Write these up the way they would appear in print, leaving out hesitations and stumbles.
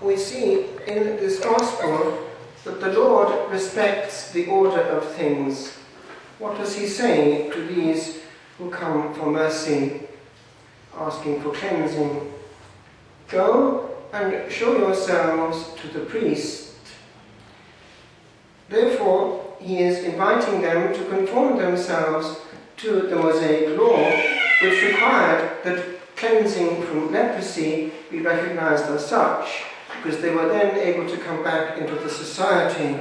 we see in this Gospel that the Lord respects the order of things. What does he say to these who come for mercy, asking for cleansing? Go and show yourselves to the priest. Therefore, he is inviting them to conform themselves to the Mosaic law, which required that cleansing from leprosy be recognized as such, because they were then able to come back into the society.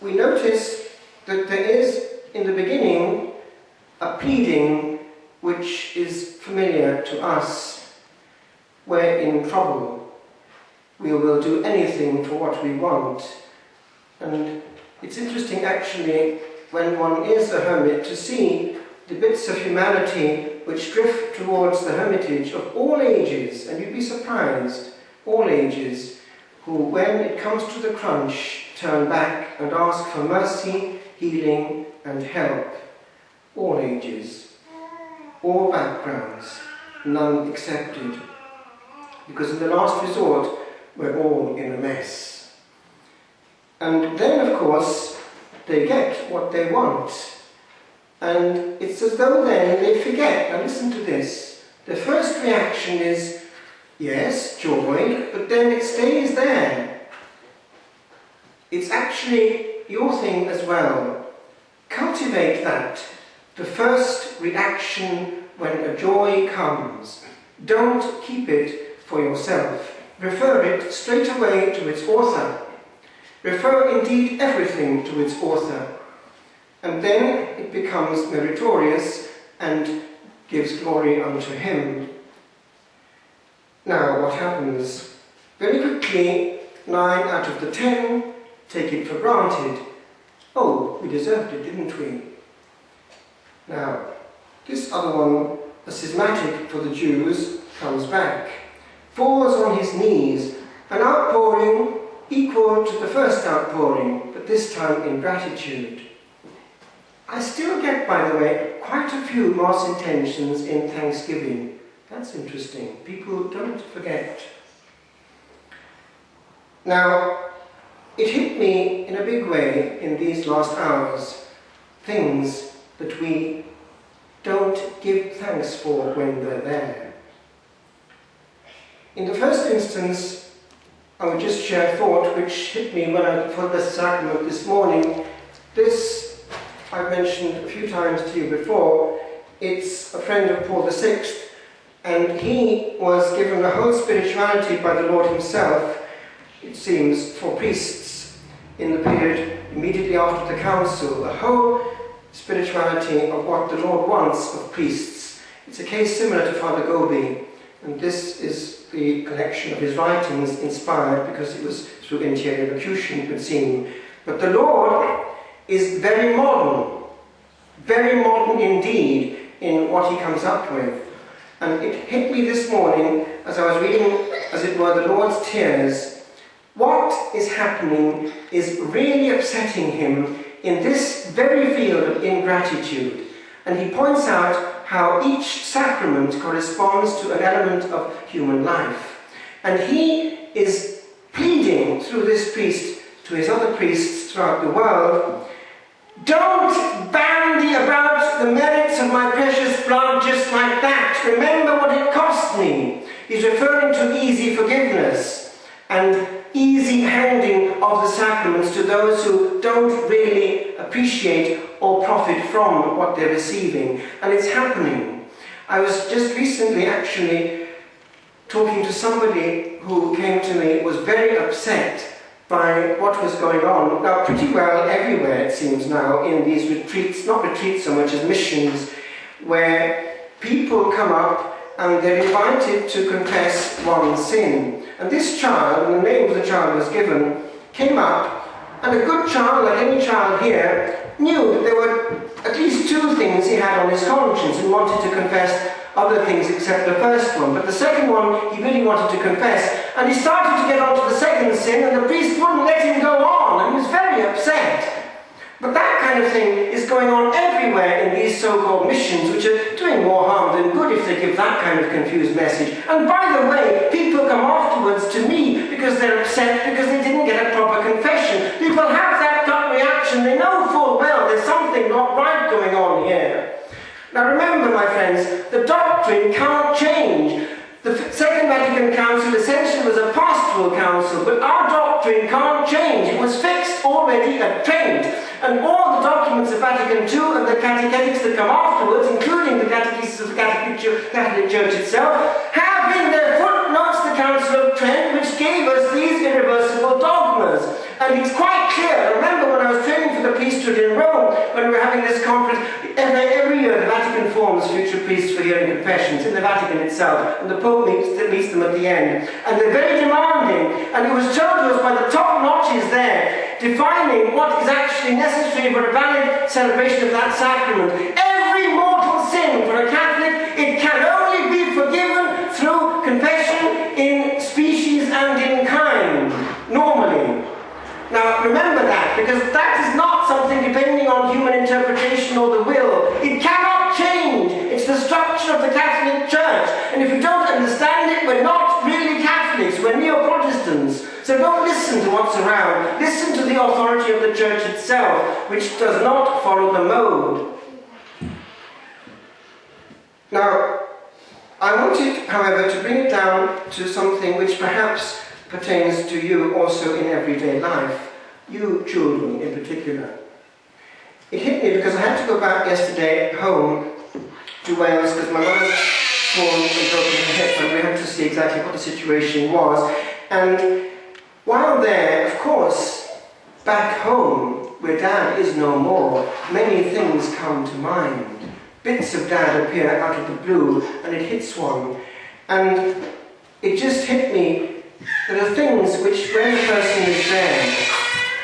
We notice that there is, in the beginning, a pleading which is familiar to us. We're in trouble. We will do anything for what we want. And it's interesting, actually, when one is a hermit, to see the bits of humanity which drift towards the hermitage of all ages, and you'd be surprised, all ages, who, when it comes to the crunch, turn back and ask for mercy, healing, and help. All ages, all backgrounds, none excepted. Because in the last resort, we're all in a mess. And then, of course, they get what they want. And it's as though then they forget. Now listen to this. The first reaction is, yes, joy, but then it stays there. It's actually your thing as well. Cultivate that. The first reaction when a joy comes. Don't keep it for yourself. Refer it straight away to its author. Refer indeed everything to its author. And then it becomes meritorious and gives glory unto him. Now, what happens? Very quickly, 9 out of the 10 take it for granted. Oh, we deserved it, didn't we? Now, this other one, a schismatic for the Jews, comes back, falls on his knees, an outpouring equal to the first outpouring, but this time in gratitude. I still get, by the way, quite a few Mass intentions in Thanksgiving. That's interesting. People don't forget. Now, it hit me in a big way in these last hours, things that we don't give thanks for when they're there. In the first instance, I would just share a thought which hit me when I felt the sacrament this morning. This I've mentioned a few times to you before. It's a friend of Paul VI, and he was given the whole spirituality by the Lord himself, it seems, for priests in the period immediately after the council, the whole spirituality of what the Lord wants of priests. It's a case similar to Father Gobi, and this is the collection of his writings, inspired because it was through interior elocution, it would seem. But the Lord is very modern indeed in what he comes up with. And it hit me this morning as I was reading, as it were, the Lord's tears. What is happening is really upsetting him in this very field of ingratitude. And he points out how each sacrament corresponds to an element of human life. And he is pleading through this priest to his other priests throughout the world, don't bandy about the merits of my precious blood just like that. Remember what it cost me. He's referring to easy forgiveness and easy handing of the sacraments to those who don't really appreciate or profit from what they're receiving. And it's happening. I was just recently actually talking to somebody who came to me, was very upset by what was going on. Now, pretty well everywhere, it seems now, in these retreats, not retreats so much as missions, where people come up and they're invited to confess one sin. And this child, and the name of the child was given, came up, and a good child, like any child here, knew that there were at least 2 things he had on his conscience and wanted to confess other things except the first one. But the second one he really wanted to confess, and he started to get onto the second sin, and the priest wouldn't let him go on, and he was very upset. But that kind of thing is going on everywhere in these so-called missions, which are doing more harm than good if they give that kind of confused message. And by the way, people come afterwards to me because they're upset because they didn't get a proper confession. People have that gut reaction. They know full well there's something not right going on here. Now remember, my friends, the doctrine can't change. The Second Vatican Council essentially was a pastoral council, but our doctrine can't change. It was fixed already at Trent. And all the documents of Vatican II and the catechetics that come afterwards, including the Catechesis of the Catholic Church itself, have in their footnotes the Council of Trent, which gave us these irreversible dogmas. And it's quite clear. I remember when I was training for the priesthood in Rome, when we were having this conference, every year the Vatican forms future priests for hearing confessions in the Vatican itself, and the Pope meets them at the end. And they're very demanding, and it was told to us by the top notches there, defining what is actually necessary for a valid celebration of that sacrament. Every mortal sin for a Catholic, it can only be forgiven through confession in species and in kind, normally. Now remember that, because that is not something depending on human interpretation or the will. It cannot change. It's the structure of the Catholic Church. And if you don't understand it, we're not really Catholics, we're Neo-Protestants. So don't listen to what's around. Listen to the authority of the Church itself, which does not follow the mode. Now, I wanted, however, to bring it down to something which perhaps pertains to you also in everyday life, you children in particular. It hit me because I had to go back yesterday home to Wales because my mother fallen and broken her hip, and we had to see exactly what the situation was. And while there, of course, back home, where Dad is no more, many things come to mind. Bits of Dad appear out of the blue, and it hits one. And it just hit me. There are things which, when the person is there,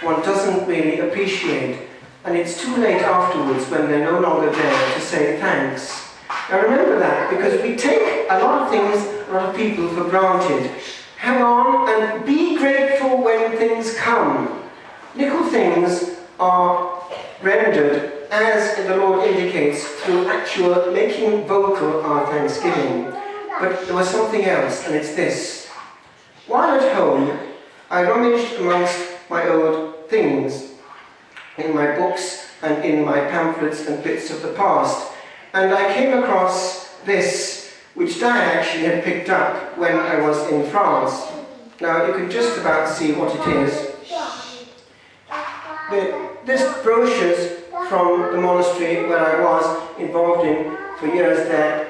one doesn't really appreciate, and it's too late afterwards when they're no longer there to say thanks. Now remember that, because we take a lot of things, a lot of people for granted. Hang on and be grateful when things come. Little things are rendered, as the Lord indicates, through actual making vocal our thanksgiving. But there was something else, and it's this. While at home, I rummaged amongst my old things, in my books and in my pamphlets and bits of the past, and I came across this, which Dad actually had picked up when I was in France. Now, you can just about see what it is. This brochure's from the monastery where I was involved in for years there,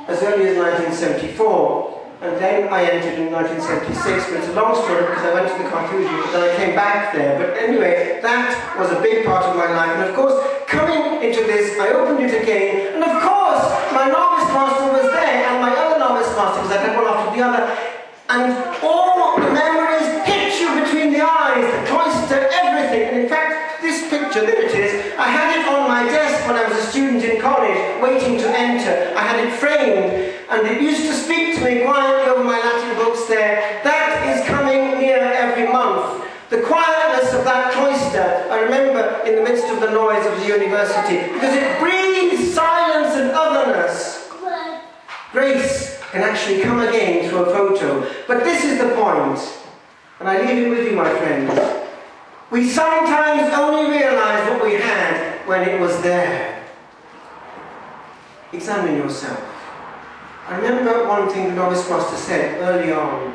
as early as 1974. And then I entered in 1976, but it's a long story because I went to the Carthusian, but then I came back there. But anyway, that was a big part of my life. And of course, coming into this, I opened it again, and of course, my novice master was there, and my other novice master, because I had one after the other, and all the memories hit you between the eyes, the cloister, everything. And in fact, this picture, there it is, I had it on my desk when I was a student in college, waiting to enter. I had it framed, and it used to speak to me quietly over my Latin books there. That is coming near every month. The quietness of that cloister, I remember in the midst of the noise of the university, because it breathes silence and otherness. Grace can actually come again through a photo. But this is the point, and I leave it with you, my friends. We sometimes only realize what we had when it was there. Examine yourself. I remember one thing the novice master said early on.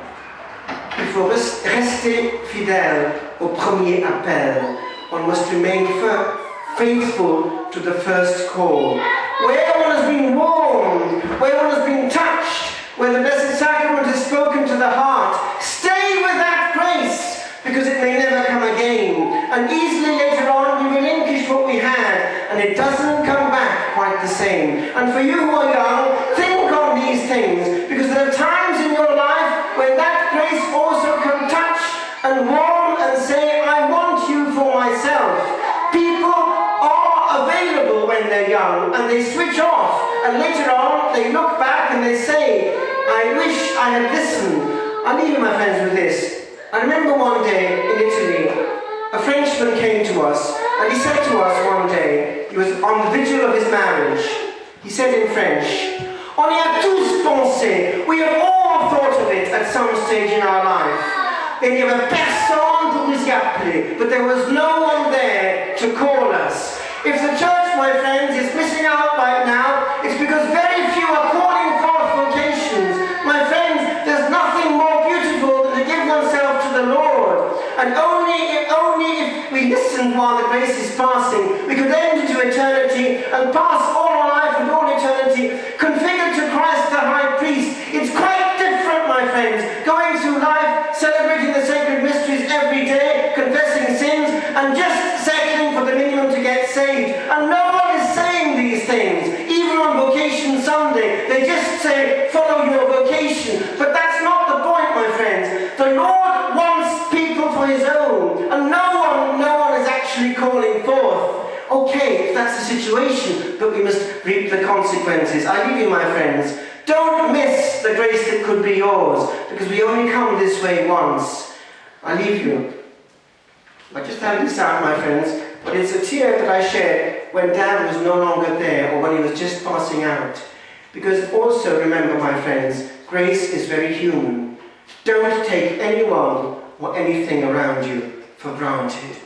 Il faut rester fidèle au premier appel. One must remain faithful to the first call. Where one has been warmed, where one has been touched, where the Blessed Sacrament has spoken to the heart, stay with that grace, because it may never come again. And easily later on we relinquish what we had, and it doesn't come back quite the same. And for you who are young, think on these things, because there are times in your life when that grace also can touch and warm and say, I want you for myself. People are available when they're young, and they switch off, and later on they look back and they say, I wish I had listened. I'll leave you, my friends, with this. I remember one day in Italy, a Frenchman came to us and he said to us one day, he was on the vigil of his marriage, he said in French, "On y a tous pensé, we have all thought of it at some stage in our life. Il n'y avait personne pour nous y appeler, but there was no one there to call us." If the church, my friends, is missing out right now, it's because very few are calling forth vocations. My friends, there's nothing more beautiful than to give oneself to the Lord. And only if we listen while the grace is passing, we could enter into eternity and pass all our life and all eternity configured to Christ the High Priest. It's quite different, my friends, going through life, celebrating the sacred mysteries every day, confessing sins, and just settling for the minimum to get saved. And no one is saying these things. Even on Vocation Sunday, they just say, follow your vocation. But that's not the point, my friends. The Lord wants people for his own, and no one is actually calling forth. Okay, if that's the situation, but we must reap the consequences. I leave you, my friends. Don't miss the grace that could be yours, because we only come this way once. I leave you. I just had this out, my friends, but it's a tear that I shed when Dad was no longer there, or when he was just passing out. Because also remember, my friends, grace is very human. Don't take anyone or anything around you for granted.